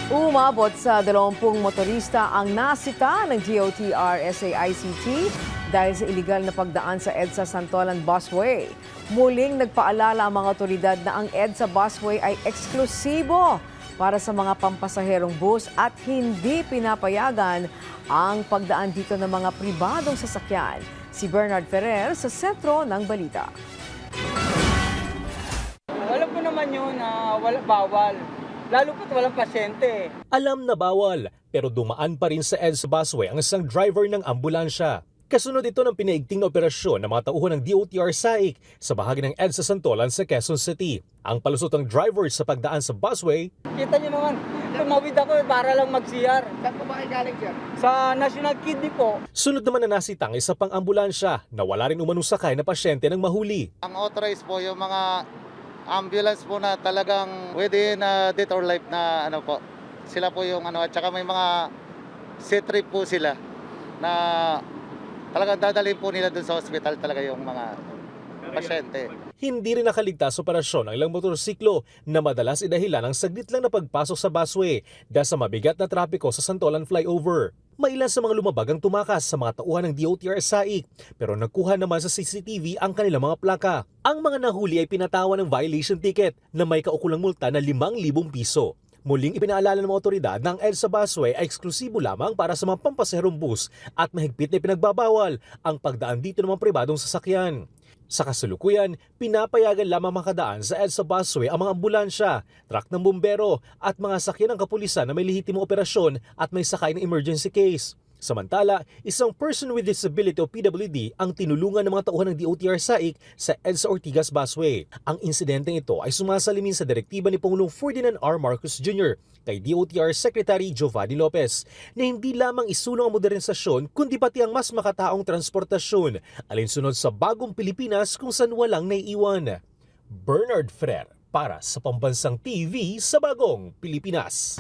Umabot sa 20 motorista ang nasita ng DOTR-SAICT dahil sa iligal na pagdaan sa EDSA Santolan Busway. Muling nagpaalala ang mga otoridad na ang EDSA Busway ay eksklusibo para sa mga pampasaherong bus at hindi pinapayagan ang pagdaan dito ng mga pribadong sasakyan. Si Bernard Ferrer sa sentro ng balita. Alam ko naman yun na bawal. Lalo pat walang pasyente. Alam na bawal, pero dumaan pa rin sa EDSA Busway ang isang driver ng ambulansya. Kasunod ito ng pinaigting na operasyon ng mga tauhan ng DOTR SAIC sa bahagi ng EDSA Santolan sa Quezon City. Ang palusot ng driver sa pagdaan sa busway. Kita niyo naman, tumawid ako para lang mag-CR. Saan po ba kayo galing, sir? Sa National Kidney po. Sunod naman na nasitang isa pang ambulansya na wala rin umanong sakay na pasyente ng mahuli. Ang authorized po yung mga ambulance po na talagang within death or life na ano po. Sila po yung ano, at saka may mga C-trip po sila na talagang dadalhin po nila dun sa hospital talaga yung mga pasyente. Hindi rin nakaligtas sa operasyon ang ilang motorsiklo na madalas idahilan ng saglit lang na pagpasok sa busway dahil sa mabigat na trapiko sa Santolan flyover. Mailan sa mga lumabag ang tumakas sa mga tauhan ng DOTR SAIC pero nagkuha naman sa CCTV ang kanilang mga plaka. Ang mga nahuli ay pinatawan ng violation ticket na may kaukulang multa na 5,000 piso. Muling ipinaalala ng mga otoridad na ang EDSA Busway ay eksklusibo lamang para sa mga pampasaherong bus at mahigpit na pinagbabawal ang pagdaan dito ng mga pribadong sasakyan. Sa kasalukuyan, pinapayagan lamang makadaan sa EDSA Busway ang mga ambulansya, truck ng bumbero at mga sakyan ng kapulisan na may lehitimong operasyon at may sakay ng emergency case. Samantala, isang person with disability o PWD ang tinulungan ng mga tauhan ng DOTR SAIC sa EDSA Ortigas Busway. Ang insidenteng ito ay sumasalimin sa direktiba ni Pangulong Ferdinand R. Marcos Jr. kay DOTR Secretary Giovanni Lopez na hindi lamang isulong ang modernisasyon kundi pati ang mas makataong transportasyon alinsunod sa bagong Pilipinas kung saan walang naiiwan. Bernard Ferrer para sa Pambansang TV sa Bagong Pilipinas.